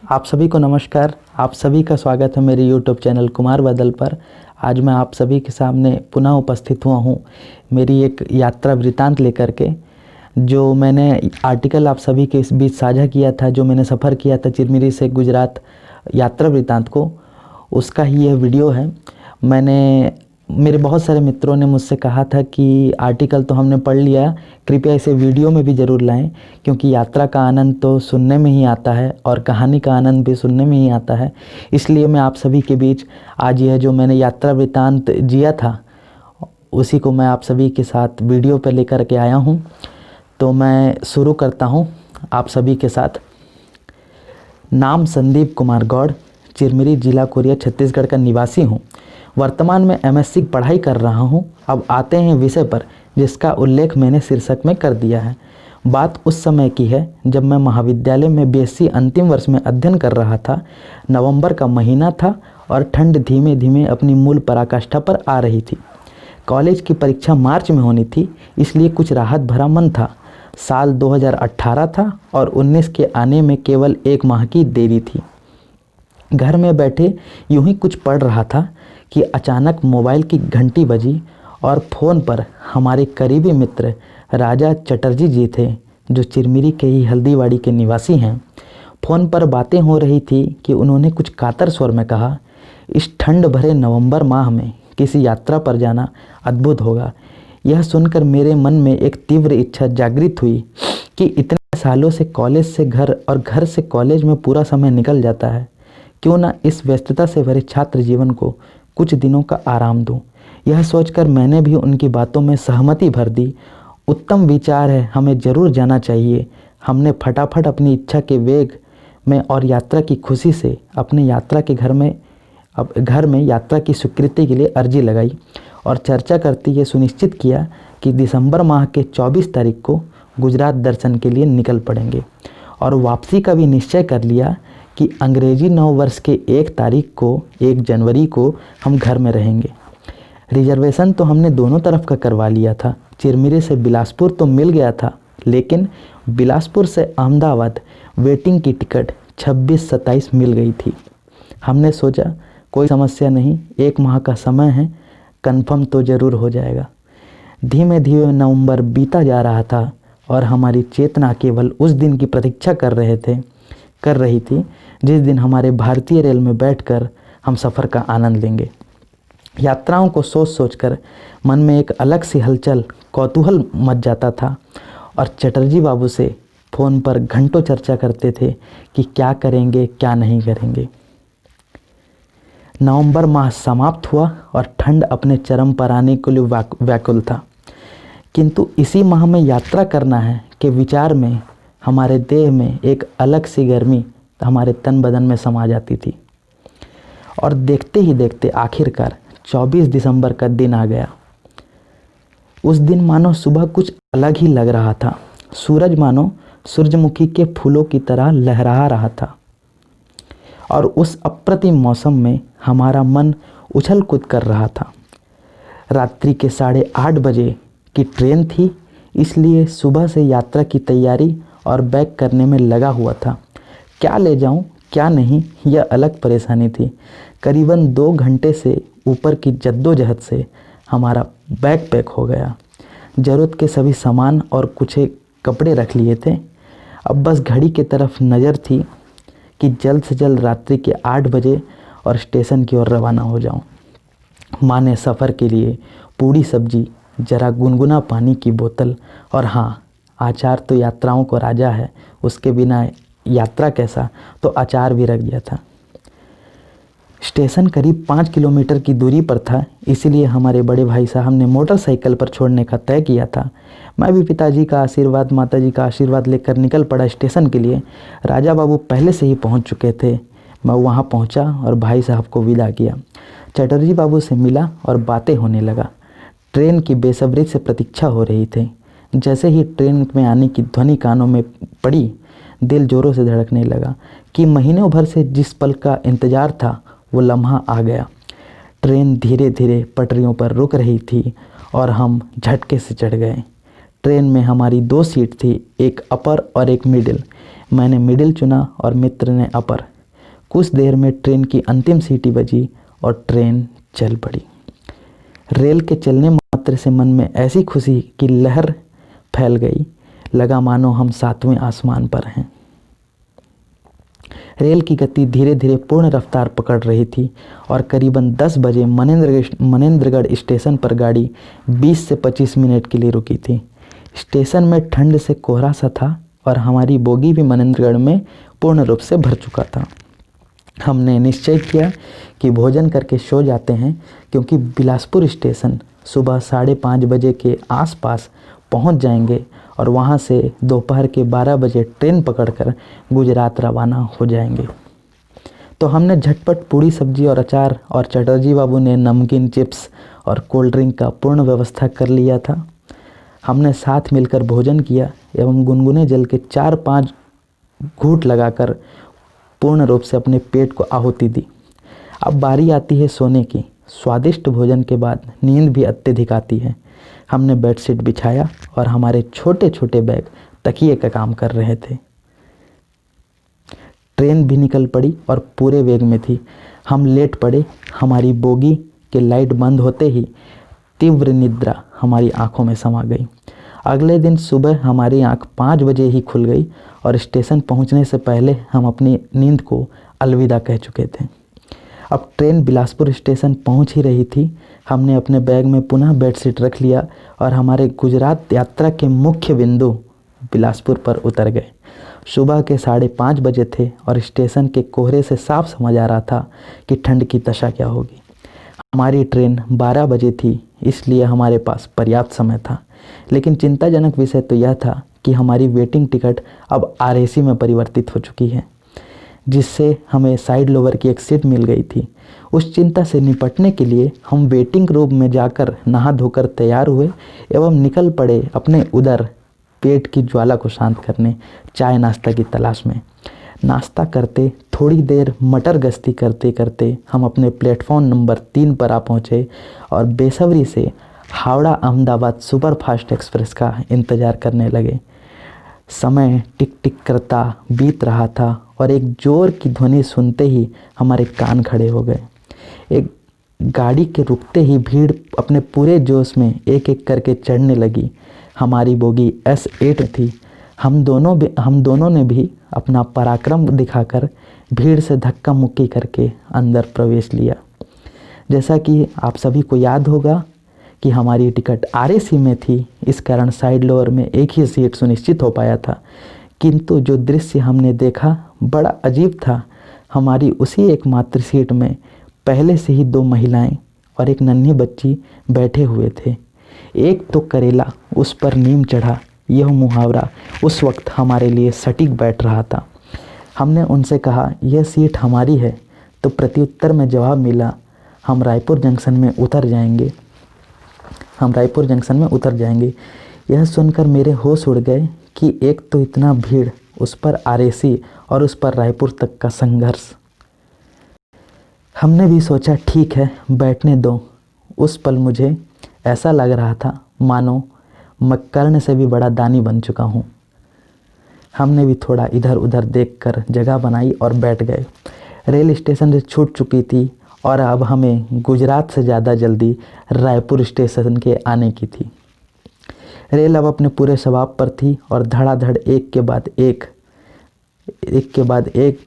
आप सभी को नमस्कार। आप सभी का स्वागत है मेरे YouTube चैनल कुमार बादल पर। आज मैं आप सभी के सामने पुनः उपस्थित हुआ हूँ मेरी एक यात्रा वृतांत लेकर के। जो मैंने आर्टिकल आप सभी के इस बीच साझा किया था, जो मैंने सफ़र किया था चिरमिरी से गुजरात यात्रा वृतांत को, उसका ही यह वीडियो है। मेरे बहुत सारे मित्रों ने मुझसे कहा था कि आर्टिकल तो हमने पढ़ लिया, कृपया इसे वीडियो में भी ज़रूर लाएं, क्योंकि यात्रा का आनंद तो सुनने में ही आता है और कहानी का आनंद भी सुनने में ही आता है। इसलिए मैं आप सभी के बीच आज यह जो मैंने यात्रा वृतांत जिया था उसी को मैं आप सभी के साथ वीडियो पर लेकर के आया हूँ। तो मैं शुरू करता हूँ आप सभी के साथ। नाम संदीप कुमार गौड़, चिरमिरी जिला कोरिया छत्तीसगढ़ का निवासी हूँ। वर्तमान में MSc की पढ़ाई कर रहा हूँ। अब आते हैं विषय पर जिसका उल्लेख मैंने शीर्षक में कर दिया है। बात उस समय की है जब मैं महाविद्यालय में BSc अंतिम वर्ष में अध्ययन कर रहा था। नवंबर का महीना था और ठंड धीमे धीमे अपनी मूल पराकाष्ठा पर आ रही थी। कॉलेज की परीक्षा मार्च में होनी थी, इसलिए कुछ राहत भरा मन था। साल 2018 था और 19 के आने में केवल 1 माह की देरी थी। घर में बैठे यूं ही कुछ पढ़ रहा था कि अचानक मोबाइल की घंटी बजी और फ़ोन पर हमारे करीबी मित्र राजा चटर्जी जी थे, जो चिरमिरी के ही हल्दीवाड़ी के निवासी हैं। फ़ोन पर बातें हो रही थी कि उन्होंने कुछ कातर स्वर में कहा, इस ठंड भरे नवंबर माह में किसी यात्रा पर जाना अद्भुत होगा। यह सुनकर मेरे मन में एक तीव्र इच्छा जागृत हुई कि इतने सालों से कॉलेज से घर और घर से कॉलेज में पूरा समय निकल जाता है, क्यों ना इस व्यस्तता से भरे छात्र जीवन को कुछ दिनों का आराम दूं। यह सोचकर मैंने भी उनकी बातों में सहमति भर दी। उत्तम विचार है, हमें ज़रूर जाना चाहिए। हमने फटाफट अपनी इच्छा के वेग में और यात्रा की खुशी से अपने यात्रा के घर में यात्रा की स्वीकृति के लिए अर्जी लगाई और चर्चा करते ये सुनिश्चित किया कि दिसंबर माह के 24 तारीख को गुजरात दर्शन के लिए निकल पड़ेंगे और वापसी का भी निश्चय कर लिया कि अंग्रेजी नव वर्ष के 1 जनवरी को हम घर में रहेंगे। रिजर्वेशन तो हमने दोनों तरफ का करवा लिया था। चिरमिरी से बिलासपुर तो मिल गया था, लेकिन बिलासपुर से अहमदाबाद वेटिंग की टिकट 26-27 मिल गई थी। हमने सोचा कोई समस्या नहीं, 1 माह का समय है, कन्फर्म तो ज़रूर हो जाएगा। धीमे धीमे नवंबर बीता जा रहा था और हमारी चेतना केवल उस दिन की प्रतीक्षा कर रही थी जिस दिन हमारे भारतीय रेल में बैठकर हम सफ़र का आनंद लेंगे। यात्राओं को सोच सोचकर मन में एक अलग सी हलचल, कौतूहल मच जाता था और चटर्जी बाबू से फ़ोन पर घंटों चर्चा करते थे कि क्या करेंगे क्या नहीं करेंगे। नवंबर माह समाप्त हुआ और ठंड अपने चरम पर आने के लिए व्याकुल था, किंतु इसी माह में यात्रा करना है के विचार में हमारे देह में एक अलग सी गर्मी हमारे तन बदन में समा जाती थी। और देखते ही देखते आखिरकार 24 दिसंबर का दिन आ गया। उस दिन मानो सुबह कुछ अलग ही लग रहा था। सूरज मानो सूरजमुखी के फूलों की तरह लहरा रहा था और उस अप्रतिम मौसम में हमारा मन उछल कूद कर रहा था। रात्रि के 8:30 बजे की ट्रेन थी, इसलिए सुबह से यात्रा की तैयारी और बैग करने में लगा हुआ था। क्या ले जाऊं क्या नहीं, यह अलग परेशानी थी। करीबन 2 घंटे से ऊपर की जद्दोजहद से हमारा बैग पैक हो गया। ज़रूरत के सभी सामान और कुछ एक कपड़े रख लिए थे। अब बस घड़ी की तरफ नज़र थी कि जल्द से जल्द रात्रि के 8 बजे और स्टेशन की ओर रवाना हो जाऊं। माँ ने सफ़र के लिए पूड़ी सब्जी, जरा गुनगुना पानी की बोतल और हाँ, अचार तो यात्राओं को राजा है, उसके बिना यात्रा कैसा, तो अचार भी रख दिया था। स्टेशन करीब 5 किलोमीटर की दूरी पर था, इसीलिए हमारे बड़े भाई साहब ने मोटरसाइकिल पर छोड़ने का तय किया था। मैं भी पिताजी का आशीर्वाद, माताजी का आशीर्वाद लेकर निकल पड़ा स्टेशन के लिए। राजा बाबू पहले से ही पहुंच चुके थे। मैं वहां पहुंचा और भाई साहब को विदा किया। चटर्जी बाबू से मिला और बातें होने लगा। ट्रेन की बेसब्री से प्रतीक्षा हो रही थी। जैसे ही ट्रेन में आने की ध्वनि कानों में पड़ी, दिल जोरों से धड़कने लगा कि महीनों भर से जिस पल का इंतज़ार था वो लम्हा आ गया। ट्रेन धीरे धीरे पटरियों पर रुक रही थी और हम झटके से चढ़ गए। ट्रेन में हमारी 2 सीट थी, एक अपर और एक मिडिल। मैंने मिडिल चुना और मित्र ने अपर। कुछ देर में ट्रेन की अंतिम सीटी बजी और ट्रेन चल पड़ी। रेल के चलने मात्र से मन में ऐसी खुशी की लहर फैल गई, लगा मानो हम 7वें आसमान पर हैं। रेल की गति धीरे धीरे पूर्ण रफ्तार पकड़ रही थी और करीबन 10 बजे मनेंद्रगढ़ स्टेशन पर गाड़ी 20 से 25 मिनट के लिए रुकी थी। स्टेशन में ठंड से कोहरा सा था और हमारी बोगी भी मनेंद्रगढ़ में पूर्ण रूप से भर चुका था। हमने निश्चय किया कि भोजन करके सो जाते हैं, क्योंकि बिलासपुर स्टेशन सुबह 5:30 बजे के आसपास पहुंच जाएंगे और वहां से दोपहर के 12 बजे ट्रेन पकड़कर गुजरात रवाना हो जाएंगे। तो हमने झटपट पूड़ी सब्जी और अचार और चटर्जी बाबू ने नमकीन चिप्स और कोल्ड ड्रिंक का पूर्ण व्यवस्था कर लिया था। हमने साथ मिलकर भोजन किया एवं गुनगुने जल के 4-5 घूंट लगाकर पूर्ण रूप से अपने पेट को आहुति दी। अब बारी आती है सोने की। स्वादिष्ट भोजन के बाद नींद भी अत्यधिक आती है। हमने बेडशीट बिछाया और हमारे छोटे छोटे बैग तकिए का काम कर रहे थे। ट्रेन भी निकल पड़ी और पूरे वेग में थी। हम लेट पड़े। हमारी बोगी के लाइट बंद होते ही तीव्र निद्रा हमारी आंखों में समा गई। अगले दिन सुबह हमारी आंख 5 बजे ही खुल गई और स्टेशन पहुंचने से पहले हम अपनी नींद को अलविदा कह चुके थे। अब ट्रेन बिलासपुर स्टेशन पहुंच ही रही थी। हमने अपने बैग में पुनः बेडशीट रख लिया और हमारे गुजरात यात्रा के मुख्य बिंदु बिलासपुर पर उतर गए। सुबह के 5:30 बजे थे और स्टेशन के कोहरे से साफ समझ आ रहा था कि ठंड की दशा क्या होगी। हमारी ट्रेन 12 बजे थी, इसलिए हमारे पास पर्याप्त समय था। लेकिन चिंताजनक विषय तो यह था कि हमारी वेटिंग टिकट अब आरएसी में परिवर्तित हो चुकी है, जिससे हमें साइड लोअर की एक सीट मिल गई थी। उस चिंता से निपटने के लिए हम वेटिंग रूम में जाकर नहा धोकर तैयार हुए एवं निकल पड़े अपने उधर पेट की ज्वाला को शांत करने चाय नाश्ता की तलाश में। नाश्ता करते थोड़ी देर मटर गश्ती करते करते हम अपने प्लेटफॉर्म नंबर 3 पर आ पहुँचे और बेसब्री से हावड़ा अहमदाबाद सुपरफास्ट एक्सप्रेस का इंतज़ार करने लगे। समय टिक टिक करता बीत रहा था और एक जोर की ध्वनि सुनते ही हमारे कान खड़े हो गए। एक गाड़ी के रुकते ही भीड़ अपने पूरे जोश में एक एक करके चढ़ने लगी। हमारी बोगी S8 थी। हम दोनों ने भी अपना पराक्रम दिखाकर भीड़ से धक्का मुक्की करके अंदर प्रवेश लिया। जैसा कि आप सभी को याद होगा कि हमारी टिकट आरएसी में थी, इस कारण साइड लोअर में एक ही सीट सुनिश्चित हो पाया था। किंतु जो दृश्य हमने देखा बड़ा अजीब था। हमारी उसी एकमात्र सीट में पहले से ही 2 महिलाएं और एक नन्ही बच्ची बैठे हुए थे। एक तो करेला उस पर नीम चढ़ा, यह मुहावरा उस वक्त हमारे लिए सटीक बैठ रहा था। हमने उनसे कहा यह सीट हमारी है, तो प्रत्युत्तर में जवाब मिला हम रायपुर जंक्शन में उतर जाएंगे। यह सुनकर मेरे होश उड़ गए कि एक तो इतना भीड़, उस पर आरएसी और उस पर रायपुर तक का संघर्ष। हमने भी सोचा ठीक है बैठने दो। उस पल मुझे ऐसा लग रहा था मानो मैं कर्ण से भी बड़ा दानी बन चुका हूँ। हमने भी थोड़ा इधर उधर देखकर जगह बनाई और बैठ गए। रेल स्टेशन से छूट चुकी थी और अब हमें गुजरात से ज़्यादा जल्दी रायपुर स्टेशन के आने की थी। रेल अब अपने पूरे शबाब पर थी और धड़ाधड़ एक के बाद एक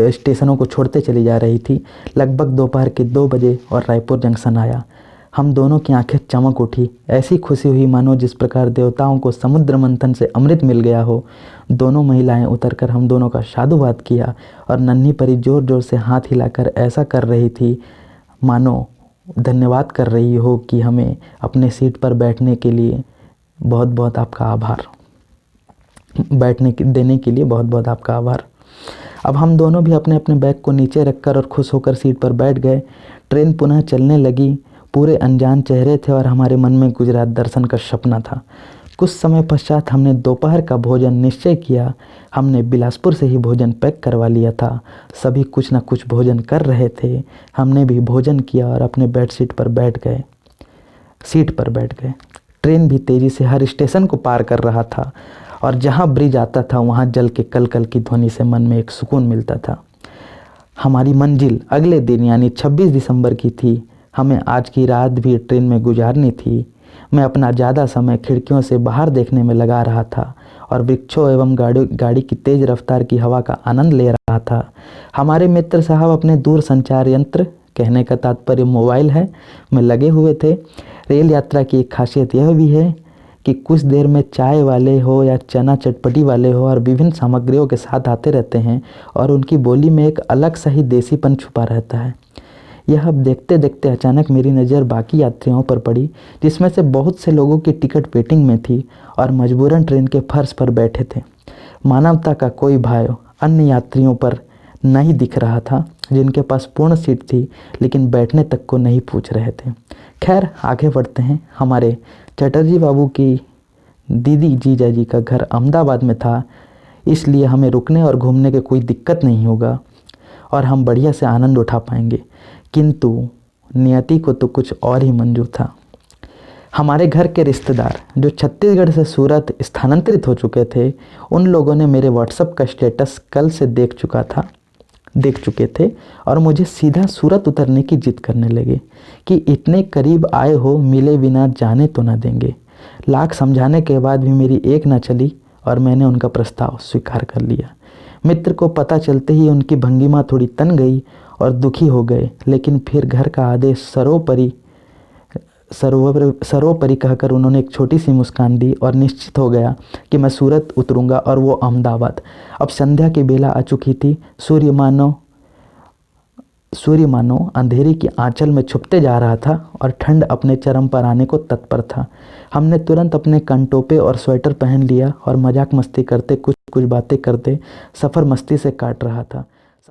स्टेशनों को छोड़ते चली जा रही थी। लगभग दोपहर के 2 बजे और रायपुर जंक्शन आया। हम दोनों की आंखें चमक उठी। ऐसी खुशी हुई मानो जिस प्रकार देवताओं को समुद्र मंथन से अमृत मिल गया हो। दोनों महिलाएं उतरकर हम दोनों का साधुवाद किया और नन्ही परी जोर जोर से हाथ हिलाकर ऐसा कर रही थी मानो धन्यवाद कर रही हो कि हमें अपने सीट पर बैठने के लिए बहुत बहुत आपका आभार, देने के लिए बहुत बहुत आपका आभार। अब हम दोनों भी अपने अपने बैग को नीचे रखकर और खुश होकर सीट पर बैठ गए। ट्रेन पुनः चलने लगी। पूरे अनजान चेहरे थे और हमारे मन में गुजरात दर्शन का सपना था। कुछ समय पश्चात हमने दोपहर का भोजन निश्चय किया। हमने बिलासपुर से ही भोजन पैक करवा लिया था। सभी कुछ न कुछ भोजन कर रहे थे। हमने भी भोजन किया और अपने सीट पर बैठ गए। ट्रेन भी तेज़ी से हर स्टेशन को पार कर रहा था और जहाँ ब्रिज आता था वहाँ जल के कल कल की ध्वनि से मन में एक सुकून मिलता था। हमारी मंजिल अगले दिन यानी 26 दिसंबर की थी। हमें आज की रात भी ट्रेन में गुजारनी थी। मैं अपना ज़्यादा समय खिड़कियों से बाहर देखने में लगा रहा था और वृक्षों एवं गाड़ी की तेज़ रफ्तार की हवा का आनंद ले रहा था। हमारे मित्र साहब अपने दूर संचार यंत्र, कहने का तात्पर्य मोबाइल है, में लगे हुए थे। रेल यात्रा की एक खासियत यह भी है कि कुछ देर में चाय वाले हो या चना चटपटी वाले हो और विभिन्न सामग्रियों के साथ आते रहते हैं और उनकी बोली में एक अलग सा ही देसीपन छुपा रहता है। यह अब देखते देखते अचानक मेरी नज़र बाकी यात्रियों पर पड़ी, जिसमें से बहुत से लोगों की टिकट वेटिंग में थी और मजबूरन ट्रेन के फर्श पर बैठे थे। मानवता का कोई भाव अन्य यात्रियों पर नहीं दिख रहा था, जिनके पास पूर्ण सीट थी लेकिन बैठने तक को नहीं पूछ रहे थे। खैर, आगे बढ़ते हैं। हमारे चटर्जी बाबू की दीदी जीजा जी का घर अहमदाबाद में था, इसलिए हमें रुकने और घूमने की कोई दिक्कत नहीं होगा और हम बढ़िया से आनंद उठा पाएंगे। किंतु नियति को तो कुछ और ही मंजूर था। हमारे घर के रिश्तेदार जो छत्तीसगढ़ से सूरत स्थानांतरित हो चुके थे, उन लोगों ने मेरे व्हाट्सएप का स्टेटस कल से देख चुके थे और मुझे सीधा सूरत उतरने की जिद करने लगे कि इतने करीब आए हो, मिले बिना जाने तो ना देंगे। लाख समझाने के बाद भी मेरी एक ना चली और मैंने उनका प्रस्ताव स्वीकार कर लिया। मित्र को पता चलते ही उनकी भंगिमा थोड़ी तन गई और दुखी हो गए, लेकिन फिर घर का आदेश सर्वोपरि कहकर उन्होंने एक छोटी सी मुस्कान दी और निश्चित हो गया कि मैं सूरत उतरूंगा और वो अहमदाबाद। अब संध्या की बेला आ चुकी थी। सूर्य मानो अंधेरी की आंचल में छुपते जा रहा था और ठंड अपने चरम पर आने को तत्पर था। हमने तुरंत अपने कंटोपे और स्वेटर पहन लिया और मजाक मस्ती करते कुछ बातें करते सफ़र मस्ती से काट रहा था।